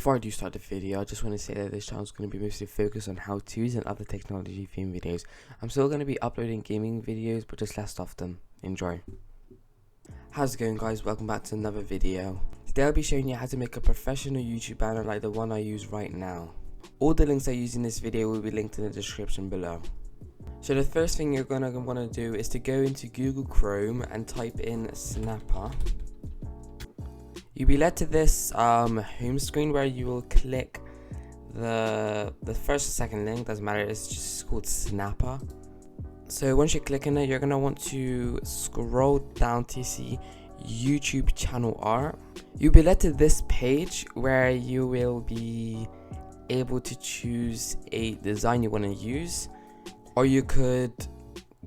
Before I do start the video, I just want to say that this channel is going to be mostly focused on how-tos and other technology themed videos. I'm still going to be uploading gaming videos, but just less often. Enjoy. How's it going, guys? Welcome back to another video. Today I'll be showing you how to make a professional YouTube banner like the one I use right now. All the links I use in this video will be linked in the description below. So the first thing you're going to want to do is to go into Google Chrome and type in Snappa. You'll be led to this home screen where you will click the first or second link, doesn't matter, it's just called Snappa. So once you click on it, you're going to want to scroll down to see YouTube channel art. You'll be led to this page where you will be able to choose a design you want to use, or you could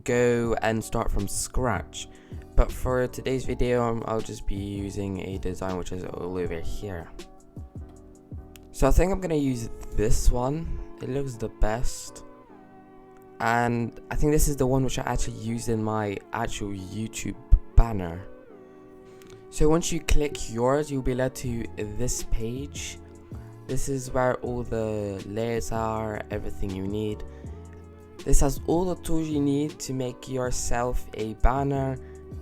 go and start from scratch. But for today's video, I'll just be using a design which is all over here. So I think I'm going to use this one. It looks the best. And I think this is the one which I actually used in my actual YouTube banner. So once you click yours, you'll be led to this page. This is where all the layers are, everything you need. This has all the tools you need to make yourself a banner.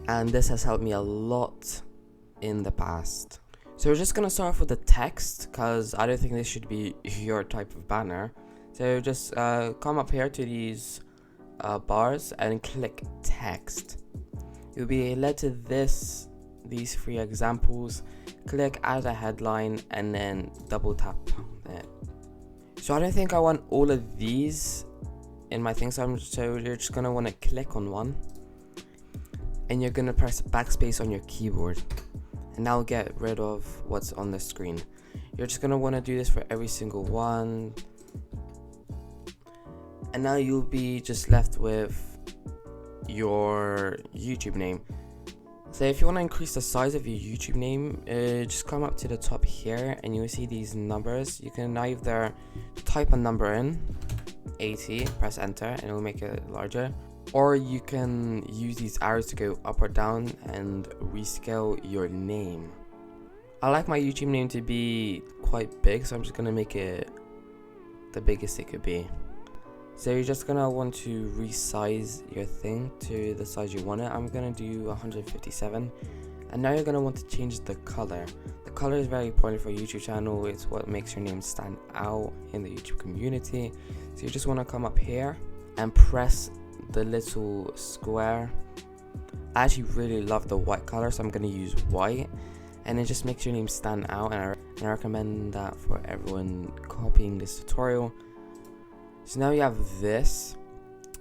And this has helped me a lot in the past. So we're just going to start off with the text, because I don't think this should be your type of banner. So just come up here to these bars and click text. You'll be led to these three examples. Click add a headline and then double tap it. So I don't think I want all of these in my thing, so you're just going to want to click on one. And you're going to press backspace on your keyboard, and that'll get rid of what's on the screen. You're just going to want to do this for every single one, and now you'll be just left with your YouTube name. So if you want to increase the size of your YouTube name, just come up to the top here and you'll see these numbers. You can either type a number in, 80, press enter, and it will make it larger. Or you can use these arrows to go up or down and rescale your name. I like my YouTube name to be quite big, so I'm just going to make it the biggest it could be. So you're just going to want to resize your thing to the size you want it. I'm going to do 157. And now you're going to want to change the color. The color is very important for a YouTube channel. It's what makes your name stand out in the YouTube community. So you just want to come up here and press the little square. I actually really love the white color, so I'm going to use white, and it just makes your name stand out, and I recommend that for everyone copying this tutorial. So now you have this.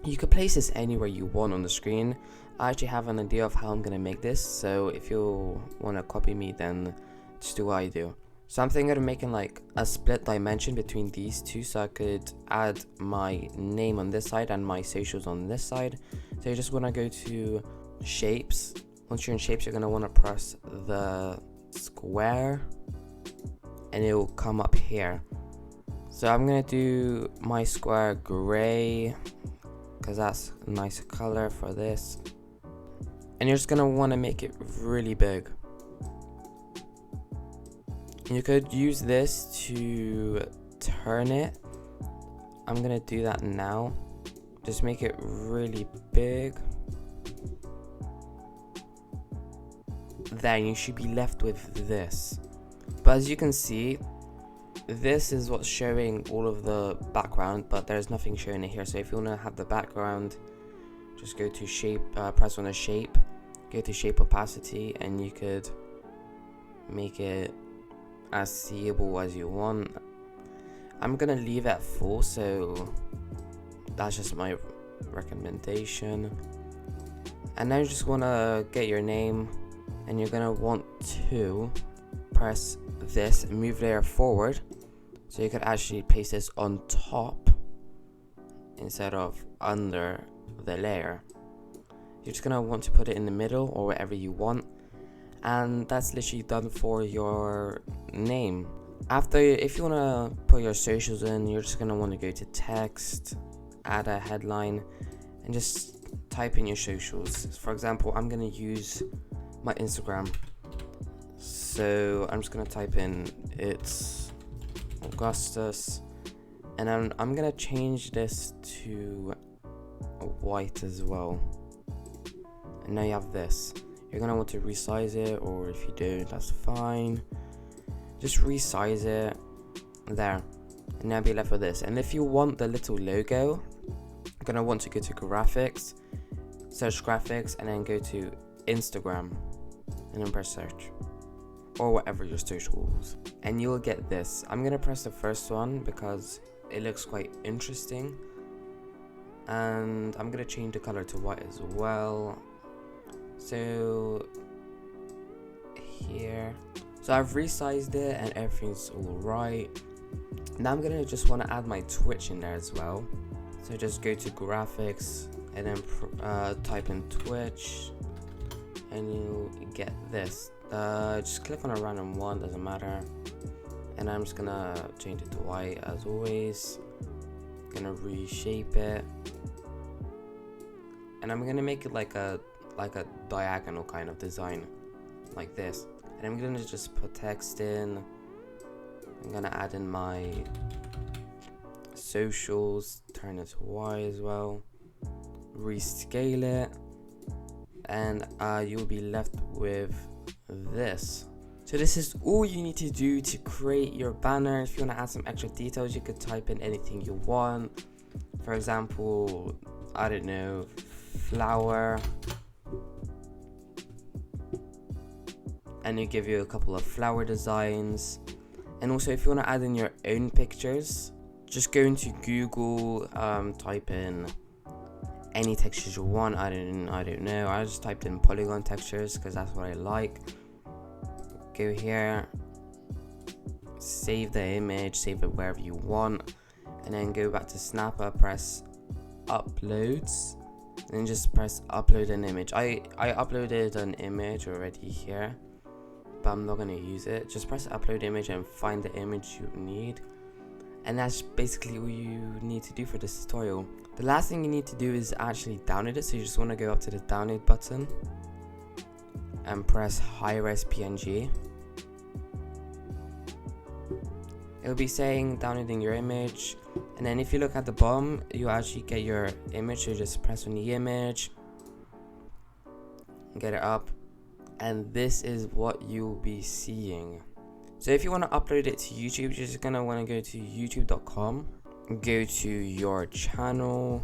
You could place this anywhere you want on the screen. I actually have an idea of how I'm going to make this, so if you want to copy me, then just do what I do. So I'm thinking of making like a split dimension between these two, so I could add my name on this side and my socials on this side. So you just want to go to shapes. Once you're in shapes, you're going to want to press the square and it will come up here. So I'm going to do my square gray because that's a nice color for this. And you're just going to want to make it really big. You could use this to turn it. I'm gonna do that now. Just make it really big. Then you should be left with this. But as you can see, this is what's showing all of the background, but there's nothing showing it here. So if you wanna have the background, just go to shape, press on the shape, go to shape opacity, and you could make it as seeable as you want. I'm gonna leave it at full, so that's just my recommendation. And now you just wanna get your name, and you're gonna want to press this and move layer forward, so you could actually place this on top instead of under the layer. You're just gonna want to put it in the middle or wherever you want. And that's literally done for your name. After, if you want to put your socials in, you're just going to want to go to text, add a headline, and just type in your socials. For example, I'm going to use my Instagram. So I'm just going to type in it's Augustus, and then I'm gonna change this to white as well. And now you have this. You're gonna want to resize it, or if you don't, that's fine. Just resize it there, and now be left with this. And if you want the little logo, you're gonna want to go to graphics, search graphics, and then go to Instagram, and then press search, or whatever your socials, and you'll get this. I'm gonna press the first one because it looks quite interesting, and I'm gonna change the color to white as well. So here, so I've resized it and everything's all right. Now I'm gonna just want to add my Twitch in there as well. So just go to graphics and then type in Twitch, and you'll get this. Just click on a random one, doesn't matter. And I'm just gonna change it to white as always. Gonna reshape it, and I'm gonna make it like a diagonal kind of design, like this. And I'm gonna just put text in. I'm gonna add in my socials, turn it to white as well, rescale it, and you'll be left with this. So this is all you need to do to create your banner. If you want to add some extra details, you could type in anything you want. For example, I don't know, flower, and it give you a couple of flower designs. And also, if you want to add in your own pictures, just go into Google, type in any textures you want. I don't know, I just typed in polygon textures because that's what I like. Go here, save the image, save it wherever you want, and then go back to Snappa, press uploads, and then just press upload an image. I uploaded an image already here, but I'm not going to use it. Just press upload image and find the image you need, and that's basically all you need to do for this tutorial. The last thing you need to do is actually download it. So you just want to go up to the download button and press high-res PNG. It'll be saying downloading your image, and then if you look at the bottom, you actually get your image. So you just press on the image, get it up, and this is what you'll be seeing. So if you want to upload it to YouTube, you're just gonna want to go to youtube.com, go to your channel,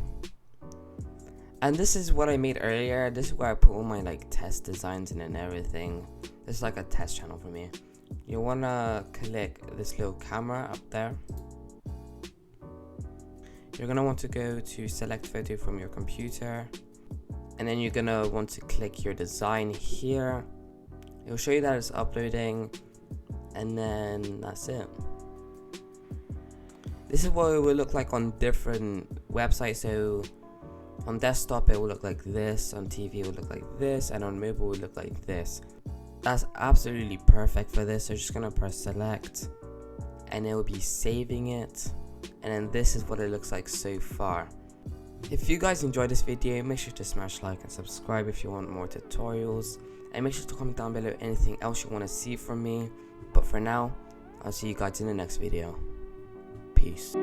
and this is what I made earlier. This is where I put all my like test designs in and everything. This is like a test channel for me. You wanna click this little camera up there. You're gonna want to go to select photo from your computer, and then you're gonna want to click your design here. It'll show you that it's uploading, and then that's it. This is what it will look like on different websites. So on desktop it will look like this, on TV it will look like this, and on mobile it will look like this. That's absolutely perfect for this. So just gonna press select, and it will be saving it, and then this is what it looks like so far. If you guys enjoyed this video, make sure to smash like and subscribe if you want more tutorials, and make sure to comment down below anything else you want to see from me. But for now, I'll see you guys in the next video. Peace.